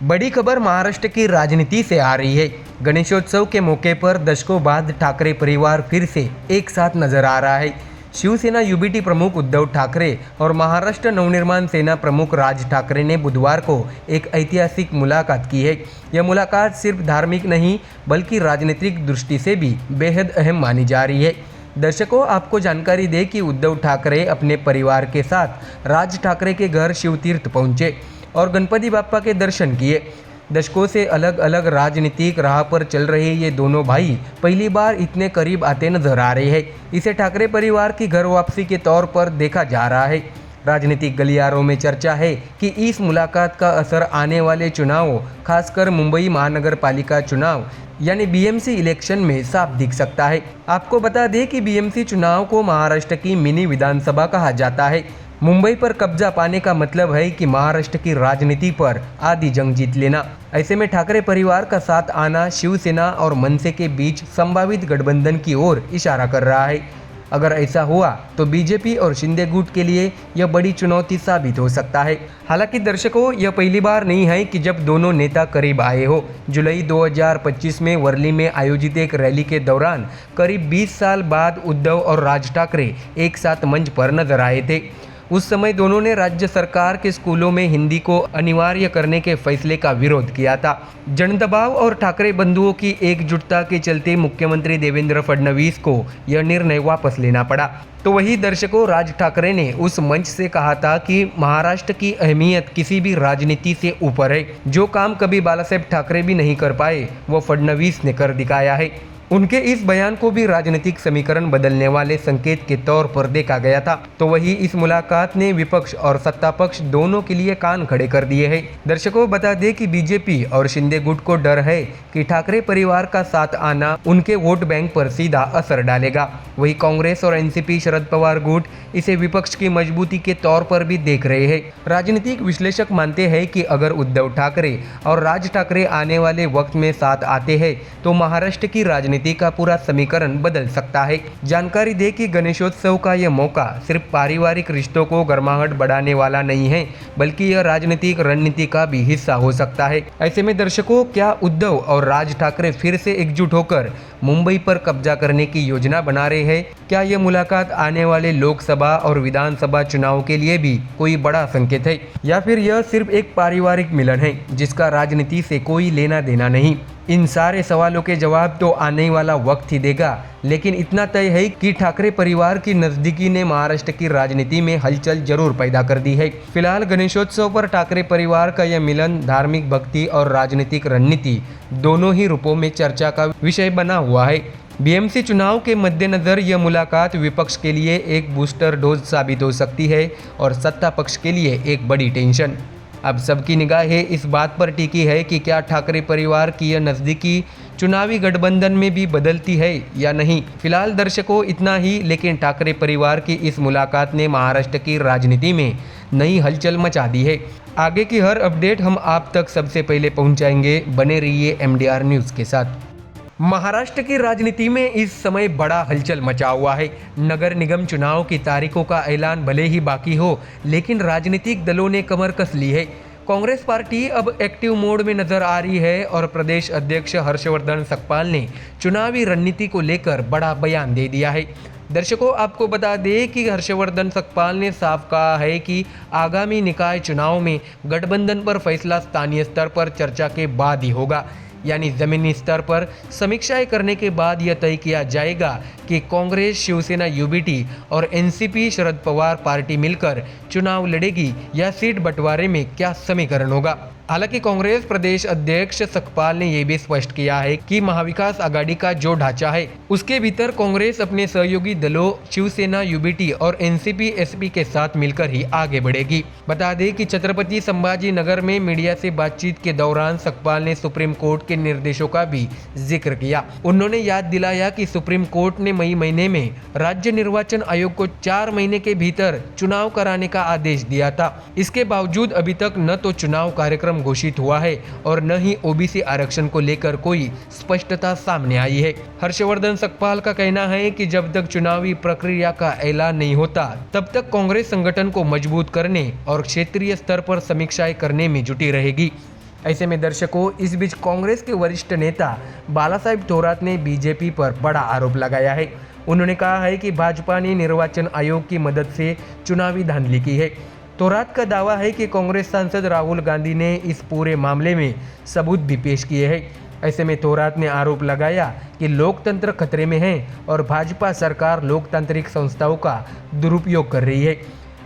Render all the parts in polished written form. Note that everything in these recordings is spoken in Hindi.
बड़ी खबर महाराष्ट्र की राजनीति से आ रही है। गणेशोत्सव के मौके पर दशकों बाद ठाकरे परिवार फिर से एक साथ नजर आ रहा है। शिवसेना यूबीटी प्रमुख उद्धव ठाकरे और महाराष्ट्र नवनिर्माण सेना प्रमुख राज ठाकरे ने बुधवार को एक ऐतिहासिक मुलाकात की है। यह मुलाकात सिर्फ धार्मिक नहीं बल्कि राजनीतिक दृष्टि से भी बेहद अहम मानी जा रही है। दर्शकों, आपको जानकारी दें कि उद्धव ठाकरे अपने परिवार के साथ राज ठाकरे के घर शिवतीर्थ पहुंचे और गणपति बाप्पा के दर्शन किए। दशकों से अलग अलग राजनीतिक राह पर चल रहे ये दोनों भाई पहली बार इतने करीब आते नजर आ रहे हैं। इसे ठाकरे परिवार की घर वापसी के तौर पर देखा जा रहा है। राजनीतिक गलियारों में चर्चा है कि इस मुलाकात का असर आने वाले चुनावों, खासकर मुंबई महानगर पालिका चुनाव यानी बीएमसी इलेक्शन में साफ दिख सकता है। आपको बता दें कि बीएमसी चुनाव को महाराष्ट्र की मिनी विधानसभा कहा जाता है। मुंबई पर कब्जा पाने का मतलब है कि महाराष्ट्र की राजनीति पर आधी जंग जीत लेना। ऐसे में ठाकरे परिवार का साथ आना शिवसेना और मनसे के बीच संभावित गठबंधन की ओर इशारा कर रहा है। अगर ऐसा हुआ तो बीजेपी और शिंदे गुट के लिए यह बड़ी चुनौती साबित हो सकता है। हालांकि दर्शकों, यह पहली बार नहीं है कि जब दोनों नेता करीब आए हो। जुलाई 2025 में वर्ली में आयोजित एक रैली के दौरान करीब 20 साल बाद उद्धव और राज ठाकरे एक साथ मंच पर नजर आए थे। उस समय दोनों ने राज्य सरकार के स्कूलों में हिंदी को अनिवार्य करने के फैसले का विरोध किया था। जनदबाव और ठाकरे बंधुओं की एकजुटता के चलते मुख्यमंत्री देवेंद्र फडणवीस को यह निर्णय वापस लेना पड़ा। तो वही दर्शकों, राज ठाकरे ने उस मंच से कहा था कि महाराष्ट्र की अहमियत किसी भी राजनीति से ऊपर है। जो काम कभी बालासाहेब ठाकरे भी नहीं कर पाए वो फडणवीस ने कर दिखाया है। उनके इस बयान को भी राजनीतिक समीकरण बदलने वाले संकेत के तौर पर देखा गया था। तो वही इस मुलाकात ने विपक्ष और सत्ता पक्ष दोनों के लिए कान खड़े कर दिए हैं। दर्शकों, बता दें कि बीजेपी और शिंदे गुट को डर है कि ठाकरे परिवार का साथ आना उनके वोट बैंक पर सीधा असर डालेगा। वही कांग्रेस और एनसीपी शरद पवार गुट इसे विपक्ष की मजबूती के तौर पर भी देख रहे हैं। राजनीतिक विश्लेषक मानते हैं कि अगर उद्धव ठाकरे और राज ठाकरे आने वाले वक्त में साथ आते हैं तो महाराष्ट्र की राजनीति का पूरा समीकरण बदल सकता है। जानकारी दे कि गणेशोत्सव का यह मौका सिर्फ पारिवारिक रिश्तों को गर्माहट बढ़ाने वाला नहीं है बल्कि यह राजनीतिक रणनीति का भी हिस्सा हो सकता है। ऐसे में दर्शकों, क्या उद्धव और राज ठाकरे फिर से एकजुट होकर मुंबई पर कब्जा करने की योजना बना रहे हैं? क्या यह मुलाकात आने वाले लोकसभा और विधानसभा चुनाव के लिए भी कोई बड़ा संकेत है या फिर यह सिर्फ एक पारिवारिक मिलन है जिसका राजनीति से कोई लेना देना नहीं? इन सारे सवालों के जवाब तो आने वाला वक्त ही देगा, लेकिन इतना तय है कि ठाकरे परिवार की नजदीकी ने महाराष्ट्र की राजनीति में हलचल जरूर पैदा कर दी है। फिलहाल गणेशोत्सव पर ठाकरे परिवार का यह मिलन धार्मिक भक्ति और राजनीतिक रणनीति दोनों ही रूपों में चर्चा का विषय बना हुआ है। बीएमसी चुनाव के मद्देनजर यह मुलाकात विपक्ष के लिए एक बूस्टर डोज साबित हो सकती है और सत्ता पक्ष के लिए एक बड़ी टेंशन। अब सबकी निगाहें इस बात पर टिकी है कि क्या ठाकरे परिवार की यह नज़दीकी चुनावी गठबंधन में भी बदलती है या नहीं। फिलहाल दर्शकों, इतना ही, लेकिन ठाकरे परिवार की इस मुलाकात ने महाराष्ट्र की राजनीति में नई हलचल मचा दी है। आगे की हर अपडेट हम आप तक सबसे पहले पहुंचाएंगे। बने रहिए एमडीआर न्यूज़ के साथ। महाराष्ट्र की राजनीति में इस समय बड़ा हलचल मचा हुआ है। नगर निगम चुनाव की तारीखों का ऐलान भले ही बाकी हो, लेकिन राजनीतिक दलों ने कमर कस ली है। कांग्रेस पार्टी अब एक्टिव मोड में नजर आ रही है और प्रदेश अध्यक्ष हर्षवर्धन सकपाल ने चुनावी रणनीति को लेकर बड़ा बयान दे दिया है। दर्शकों, आपको बता दें कि हर्षवर्धन सकपाल ने साफ कहा है कि आगामी निकाय चुनाव में गठबंधन पर फैसला स्थानीय स्तर पर चर्चा के बाद ही होगा, यानी जमीनी स्तर पर समीक्षाएं करने के बाद यह तय किया जाएगा कि कांग्रेस, शिवसेना यूबीटी और एनसीपी शरद पवार पार्टी मिलकर चुनाव लड़ेगी या सीट बंटवारे में क्या समीकरण होगा। हालांकि कांग्रेस प्रदेश अध्यक्ष सकपाल ने यह भी स्पष्ट किया है कि महाविकास आघाड़ी का जो ढांचा है उसके भीतर कांग्रेस अपने सहयोगी दलों शिवसेना यूबीटी और एनसीपी एसपी के साथ मिलकर ही आगे बढ़ेगी। बता दें कि छत्रपति संभाजी नगर में मीडिया से बातचीत के दौरान सकपाल ने सुप्रीम कोर्ट के निर्देशों का भी जिक्र किया। उन्होंने याद दिलाया कि सुप्रीम कोर्ट ने मई महीने में राज्य निर्वाचन आयोग को 4 महीने के भीतर चुनाव कराने का आदेश दिया था। इसके बावजूद अभी तक न तो चुनाव कार्यक्रम घोषित हुआ है और न ही ओबीसी आरक्षण को लेकर कोई स्पष्टता सामने आई है। हर्षवर्धन सकपाल का कहना है कि जब तक चुनावी प्रक्रिया का ऐलान नहीं होता तब तक कांग्रेस संगठन को मजबूत करने और क्षेत्रीय स्तर पर समीक्षाएं करने में जुटी रहेगी। ऐसे में दर्शकों, इस बीच कांग्रेस के वरिष्ठ नेता बाला साहेब थोरात ने बीजेपी पर बड़ा आरोप लगाया है। उन्होंने कहा है कि भाजपा ने निर्वाचन आयोग की मदद से चुनावी धांधली की है। थोरात का दावा है कि कांग्रेस सांसद राहुल गांधी ने इस पूरे मामले में सबूत भी पेश किए हैं। ऐसे में थोरात ने आरोप लगाया कि लोकतंत्र खतरे में है और भाजपा सरकार लोकतांत्रिक संस्थाओं का दुरुपयोग कर रही है।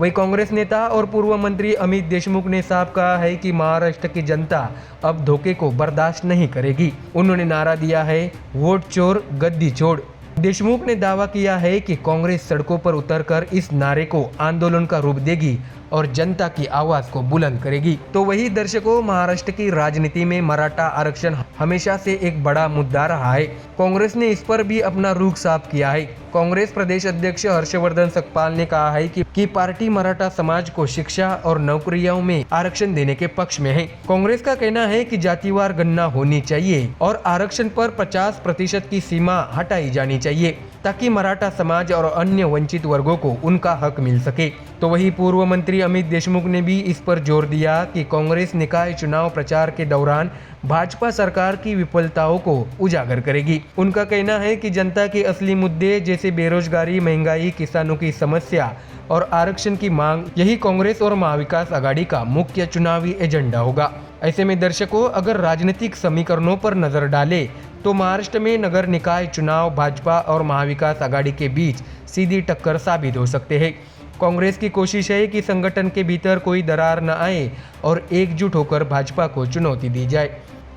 वही कांग्रेस नेता और पूर्व मंत्री अमित देशमुख ने साफ कहा है कि महाराष्ट्र की जनता अब धोखे को बर्दाश्त नहीं करेगी। उन्होंने नारा दिया है, वोट चोर गद्दी छोड़। देशमुख ने दावा किया है कि कांग्रेस सड़कों पर उतरकर इस नारे को आंदोलन का रूप देगी और जनता की आवाज को बुलंद करेगी। तो वही दर्शकों, महाराष्ट्र की राजनीति में मराठा आरक्षण हमेशा से एक बड़ा मुद्दा रहा है। कांग्रेस ने इस पर भी अपना रुख साफ किया है। कांग्रेस प्रदेश अध्यक्ष हर्षवर्धन सकपाल ने कहा है कि पार्टी मराठा समाज को शिक्षा और नौकरियों में आरक्षण देने के पक्ष में है। कांग्रेस का कहना है कि जातिवार गणना होनी चाहिए और आरक्षण पर 50% की सीमा हटाई जानी चाहिए ताकि मराठा समाज और अन्य वंचित वर्गों को उनका हक मिल सके। तो वही पूर्व मंत्री अमित देशमुख ने भी इस पर जोर दिया कि कांग्रेस निकाय चुनाव प्रचार के दौरान भाजपा सरकार की विफलताओं को उजागर करेगी। उनका कहना है कि जनता के असली मुद्दे जैसे बेरोजगारी, महंगाई, किसानों की समस्या और आरक्षण की मांग, यही कांग्रेस और महाविकास आघाड़ी का मुख्य चुनावी एजेंडा होगा। ऐसे में दर्शकों, अगर राजनीतिक समीकरणों पर नजर डालें तो महाराष्ट्र में नगर निकाय चुनाव भाजपा और महाविकास आघाड़ी के बीच सीधी टक्कर साबित हो सकते हैं। कांग्रेस की कोशिश है कि संगठन के भीतर कोई दरार न आए और एकजुट होकर भाजपा को चुनौती दी जाए।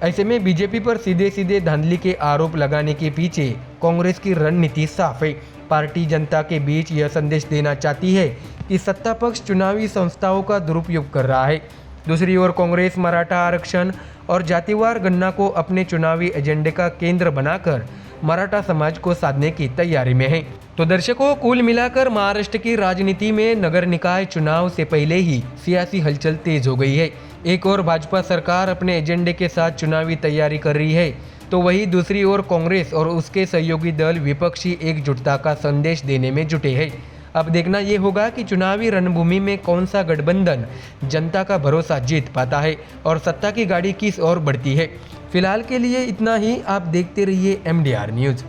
ऐसे में बीजेपी पर सीधे सीधे धांधली के आरोप लगाने के पीछे कांग्रेस की रणनीति साफ है। पार्टी जनता के बीच यह संदेश देना चाहती है कि सत्ता पक्ष चुनावी संस्थाओं का दुरुपयोग कर रहा है। दूसरी ओर कांग्रेस मराठा आरक्षण और जातिवार गणना को अपने चुनावी एजेंडे का केंद्र बनाकर मराठा समाज को साधने की तैयारी में है। तो दर्शकों, कुल मिलाकर महाराष्ट्र की राजनीति में नगर निकाय चुनाव से पहले ही सियासी हलचल तेज हो गई है। एक और भाजपा सरकार अपने एजेंडे के साथ चुनावी तैयारी कर रही है, तो वहीं दूसरी ओर कांग्रेस और उसके सहयोगी दल विपक्षी एकजुटता का संदेश देने में जुटे हैं। अब देखना ये होगा कि चुनावी रणभूमि में कौन सा गठबंधन जनता का भरोसा जीत पाता है और सत्ता की गाड़ी किस ओर बढ़ती है। फिलहाल के लिए इतना ही। आप देखते रहिए MDR न्यूज।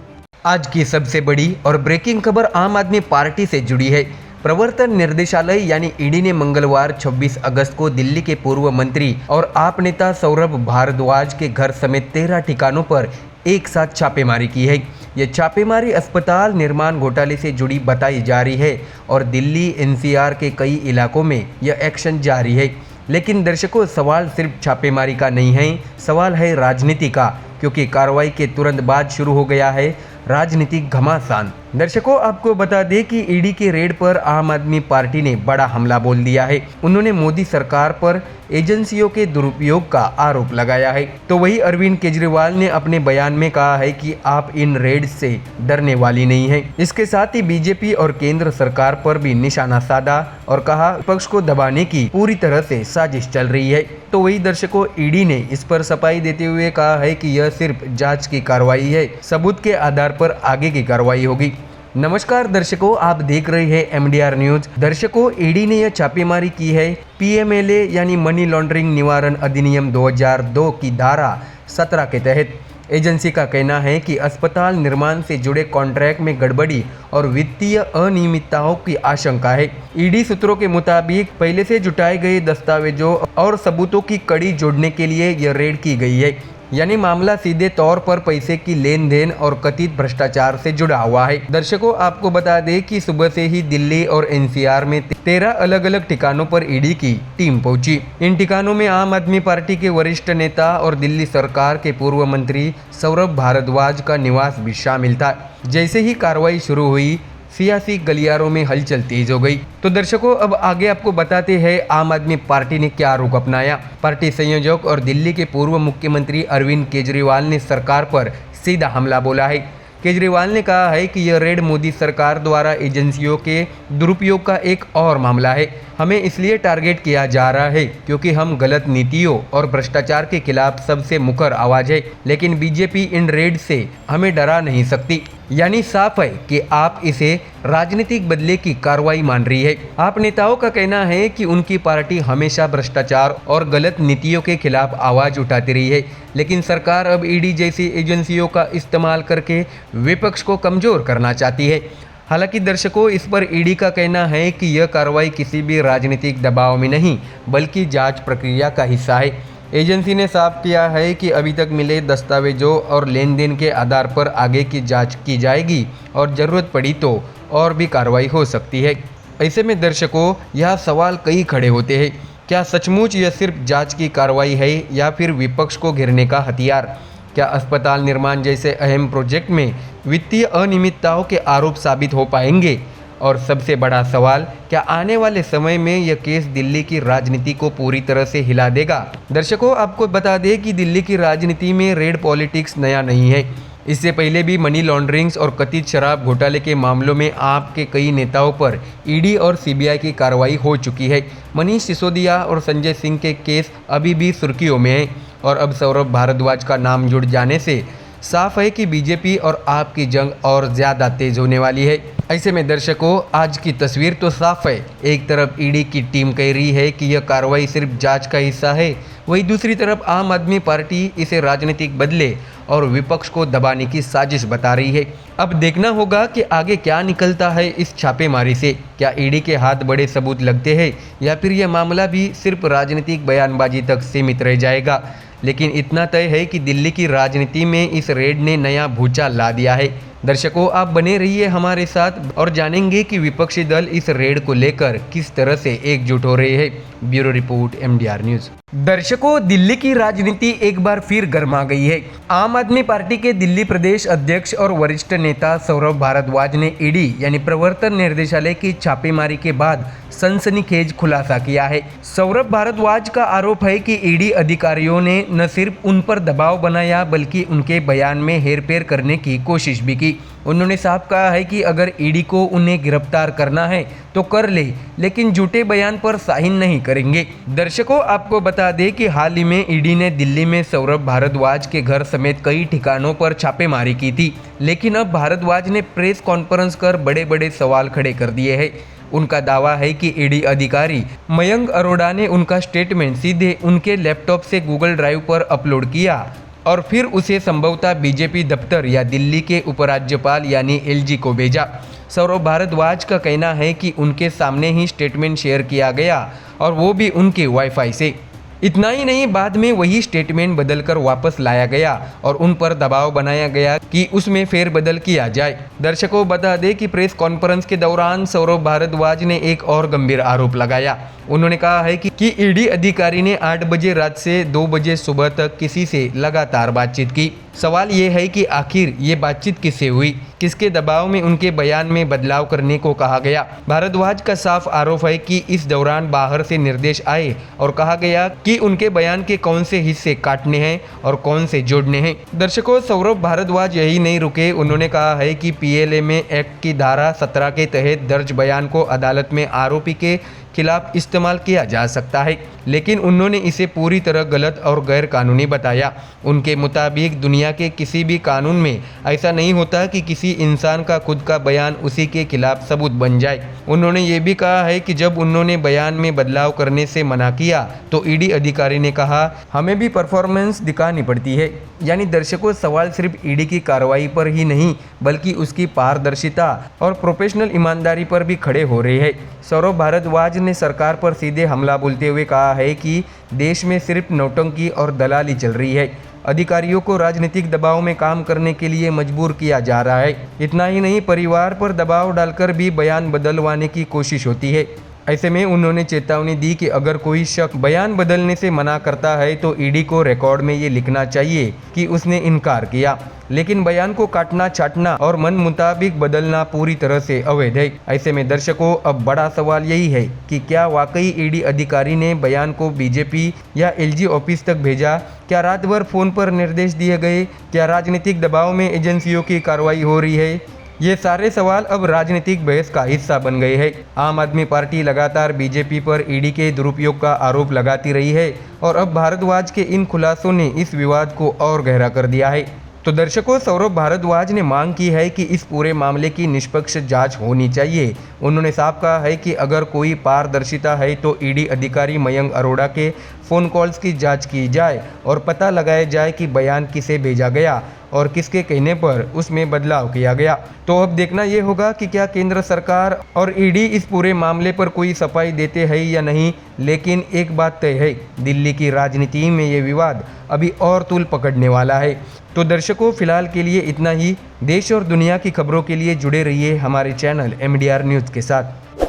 आज की सबसे बड़ी और ब्रेकिंग खबर आम आदमी पार्टी से जुड़ी है। प्रवर्तन निर्देशालय यानी ईडी ने मंगलवार 26 अगस्त को दिल्ली के पूर्व मंत्री और आप नेता सौरभ भारद्वाज के घर समेत 13 ठिकानों पर एक साथ छापेमारी की है। यह छापेमारी अस्पताल निर्माण घोटाले से जुड़ी बताई जा रही है और दिल्ली NCR के कई इलाकों में यह एक्शन जारी है। लेकिन दर्शकों, सवाल सिर्फ छापेमारी का नहीं है, सवाल है राजनीति का, क्योंकि कार्रवाई के तुरंत बाद शुरू हो गया है राजनीतिक घमासान। दर्शकों, आपको बता दें कि ईडी के रेड पर आम आदमी पार्टी ने बड़ा हमला बोल दिया है। उन्होंने मोदी सरकार पर एजेंसियों के दुरुपयोग का आरोप लगाया है। तो वही अरविंद केजरीवाल ने अपने बयान में कहा है कि आप इन रेड से डरने वाली नहीं है। इसके साथ ही बीजेपी और केंद्र सरकार पर भी निशाना साधा और कहा विपक्ष को दबाने की पूरी तरह से साजिश चल रही है। तो वही दर्शकों, ईडी ने इस पर सफाई देते हुए कहा है कि यह सिर्फ जांच की कार्रवाई है, सबूत के आधार पर आगे की कार्रवाई होगी। नमस्कार दर्शकों, आप देख रहे हैं MDR न्यूज। दर्शकों, ईडी ने यह छापेमारी की है PMLA यानी मनी लॉन्ड्रिंग निवारण अधिनियम 2002 की धारा 17 के तहत। एजेंसी का कहना है कि अस्पताल निर्माण से जुड़े कॉन्ट्रैक्ट में गड़बड़ी और वित्तीय अनियमितताओं की आशंका है। ईडी सूत्रों के मुताबिक पहले से जुटाए गए दस्तावेजों और सबूतों की कड़ी जोड़ने के लिए यह रेड की गई है। यानी मामला सीधे तौर पर पैसे की लेन देन और कथित भ्रष्टाचार से जुड़ा हुआ है। दर्शकों, आपको बता दें कि सुबह से ही दिल्ली और NCR में 13 अलग अलग ठिकानों पर ईडी की टीम पहुंची। इन ठिकानों में आम आदमी पार्टी के वरिष्ठ नेता और दिल्ली सरकार के पूर्व मंत्री सौरभ भारद्वाज का निवास भी शामिल था। जैसे ही कार्रवाई शुरू हुई, सियासी गलियारों में हलचल तेज हो गई। तो दर्शकों, अब आगे आपको बताते हैं आम आदमी पार्टी ने क्या रुख अपनाया। पार्टी संयोजक और दिल्ली के पूर्व मुख्यमंत्री अरविंद केजरीवाल ने सरकार पर सीधा हमला बोला है। केजरीवाल ने कहा है कि यह रेड मोदी सरकार द्वारा एजेंसियों के दुरुपयोग का एक और मामला है। हमें इसलिए टारगेट किया जा रहा है क्योंकि हम गलत नीतियों और भ्रष्टाचार के खिलाफ सबसे मुखर आवाज है, लेकिन बीजेपी इन रेड से हमें डरा नहीं सकती। यानी साफ है कि आप इसे राजनीतिक बदले की कार्रवाई मान रही है। आप नेताओं का कहना है कि उनकी पार्टी हमेशा भ्रष्टाचार और गलत नीतियों के खिलाफ आवाज उठाती रही है, लेकिन सरकार अब ईडी जैसी एजेंसियों का इस्तेमाल करके विपक्ष को कमजोर करना चाहती है। हालांकि दर्शकों, इस पर ईडी का कहना है कि यह कार्रवाई किसी भी राजनीतिक दबाव में नहीं बल्कि जांच प्रक्रिया का हिस्सा है। एजेंसी ने साफ किया है कि अभी तक मिले दस्तावेजों और लेन देन के आधार पर आगे की जांच की जाएगी और ज़रूरत पड़ी तो और भी कार्रवाई हो सकती है। ऐसे में दर्शकों, यह सवाल कई खड़े होते हैं, क्या सचमुच यह सिर्फ जांच की कार्रवाई है या फिर विपक्ष को घेरने का हथियार? क्या अस्पताल निर्माण जैसे अहम प्रोजेक्ट में वित्तीय अनियमितताओं के आरोप साबित हो पाएंगे? और सबसे बड़ा सवाल, क्या आने वाले समय में यह केस दिल्ली की राजनीति को पूरी तरह से हिला देगा? दर्शकों, आपको बता दें कि दिल्ली की राजनीति में रेड पॉलिटिक्स नया नहीं है। इससे पहले भी मनी लॉन्ड्रिंग्स और कथित शराब घोटाले के मामलों में आप के कई नेताओं पर ईडी और सीबीआई की कार्रवाई हो चुकी है। मनीष सिसोदिया और संजय सिंह के केस अभी भी सुर्खियों में हैं और अब सौरभ भारद्वाज का नाम जुड़ जाने से साफ है कि बीजेपी और आप की जंग और ज़्यादा तेज होने वाली है। ऐसे में दर्शकों, आज की तस्वीर तो साफ है। एक तरफ ईडी की टीम कह रही है कि यह कार्रवाई सिर्फ जांच का हिस्सा है, वहीं दूसरी तरफ आम आदमी पार्टी इसे राजनीतिक बदले और विपक्ष को दबाने की साजिश बता रही है। अब देखना होगा कि आगे क्या निकलता है इस छापेमारी से। क्या ईडी के हाथ बड़े सबूत लगते हैं या फिर यह मामला भी सिर्फ राजनीतिक बयानबाजी तक सीमित रह जाएगा? लेकिन इतना तय है कि दिल्ली की राजनीति में इस रेड ने नया भूचाल ला दिया है। दर्शकों, आप बने रहिए हमारे साथ और जानेंगे कि विपक्षी दल इस रेड को लेकर किस तरह से एकजुट हो रहे हैं। Bureau report, MDR news. दर्शकों, दिल्ली की राजनीति एक बार फिर गर्मा गई है। आम आदमी पार्टी के दिल्ली प्रदेश अध्यक्ष और वरिष्ठ नेता सौरभ भारद्वाज ने ईडी यानी प्रवर्तन निर्देशालय की छापेमारी के बाद सनसनीखेज खुलासा किया है। सौरभ भारद्वाज का आरोप है कि ईडी अधिकारियों ने न सिर्फ उन पर दबाव बनाया बल्कि उनके बयान में हेरफेर करने की कोशिश भी की। उन्होंने साफ कहा है कि अगर ईडी को उन्हें गिरफ्तार करना है तो कर ले, लेकिन झूठे बयान पर साइन नहीं करेंगे। दर्शकों, आपको बता दें कि हाल ही में ईडी ने दिल्ली में सौरभ भारद्वाज के घर समेत कई ठिकानों पर छापेमारी की थी, लेकिन अब भारद्वाज ने प्रेस कॉन्फ्रेंस कर बड़े बड़े सवाल खड़े कर दिए हैं। उनका दावा है कि ईडी अधिकारी मयंक अरोड़ा ने उनका स्टेटमेंट सीधे उनके लैपटॉप से गूगल ड्राइव पर अपलोड किया और फिर उसे संभवतः बीजेपी दफ्तर या दिल्ली के उपराज्यपाल यानी LG को भेजा। सौरभ भारद्वाज का कहना है कि उनके सामने ही स्टेटमेंट शेयर किया गया और वो भी उनके वाईफाई से। इतना ही नहीं, बाद में वही स्टेटमेंट बदलकर वापस लाया गया और उन पर दबाव बनाया गया कि उसमें फेरबदल किया जाए। दर्शकों, बता दें कि प्रेस कॉन्फ्रेंस के दौरान सौरभ भारद्वाज ने एक और गंभीर आरोप लगाया। उन्होंने कहा है कि ईडी अधिकारी ने 8 बजे रात से 2 बजे सुबह तक किसी से लगातार बातचीत की। सवाल ये है कि आखिर ये बातचीत किससे हुई, किसके दबाव में उनके बयान में बदलाव करने को कहा गया। भारद्वाज का साफ आरोप है कि इस दौरान बाहर से निर्देश आए और कहा गया कि उनके बयान के कौन से हिस्से काटने हैं और कौन से जोड़ने हैं। दर्शकों, सौरभ भारद्वाज यही नहीं रुके। उन्होंने कहा है कि PLA एक्ट की धारा 17 के तहत दर्ज बयान को अदालत में आरोपी के खिलाफ इस्तेमाल किया जा सकता है, लेकिन उन्होंने इसे पूरी तरह गलत और गैर कानूनी बताया। उनके मुताबिक दुनिया के किसी भी कानून में ऐसा नहीं होता कि किसी इंसान का खुद का बयान उसी के खिलाफ सबूत बन जाए। उन्होंने ये भी कहा है कि जब उन्होंने बयान में बदलाव करने से मना किया तो ईडी अधिकारी ने कहा हमें भी परफॉर्मेंस दिखानी पड़ती है। यानी दर्शकों, सवाल सिर्फ ईडी की कार्रवाई पर ही नहीं बल्कि उसकी पारदर्शिता और प्रोफेशनल ईमानदारी पर भी खड़े हो रहे हैं। सौरभ भारद्वाज ने सरकार पर सीधे हमला बोलते हुए कहा है कि देश में सिर्फ नौटंकी और दलाली चल रही है। अधिकारियों को राजनीतिक दबाव में काम करने के लिए मजबूर किया जा रहा है। इतना ही नहीं, परिवार पर दबाव डालकर भी बयान बदलवाने की कोशिश होती है। ऐसे में उन्होंने चेतावनी दी कि अगर कोई शख्स बयान बदलने से मना करता है तो ईडी को रिकॉर्ड में ये लिखना चाहिए कि उसने इनकार किया, लेकिन बयान को काटना छाटना और मन मुताबिक बदलना पूरी तरह से अवैध है। ऐसे में दर्शकों, अब बड़ा सवाल यही है कि क्या वाकई ईडी अधिकारी ने बयान को बीजेपी या LG ऑफिस तक भेजा? क्या रात भर फोन पर निर्देश दिए गए? क्या राजनीतिक दबाव में एजेंसियों की कार्रवाई हो रही है? ये सारे सवाल अब राजनीतिक बहस का हिस्सा बन गए हैं। आम आदमी पार्टी लगातार बीजेपी पर ईडी के दुरुपयोग का आरोप लगाती रही है और अब भारद्वाज के इन खुलासों ने इस विवाद को और गहरा कर दिया है। तो दर्शकों, सौरभ भारद्वाज ने मांग की है कि इस पूरे मामले की निष्पक्ष जांच होनी चाहिए। उन्होंने साफ कहा है कि अगर कोई पारदर्शिता है तो ईडी अधिकारी मयंक अरोड़ा के फ़ोन कॉल्स की जांच की जाए और पता लगाया जाए कि बयान किसे भेजा गया और किसके कहने पर उसमें बदलाव किया गया। तो अब देखना ये होगा कि क्या केंद्र सरकार और ईडी इस पूरे मामले पर कोई सफाई देते हैं या नहीं। लेकिन एक बात तय है, दिल्ली की राजनीति में ये विवाद अभी और तूल पकड़ने वाला है। तो दर्शकों, फिलहाल के लिए इतना ही। देश और दुनिया की खबरों के लिए जुड़े रहिए हमारे चैनल MDR न्यूज़ के साथ।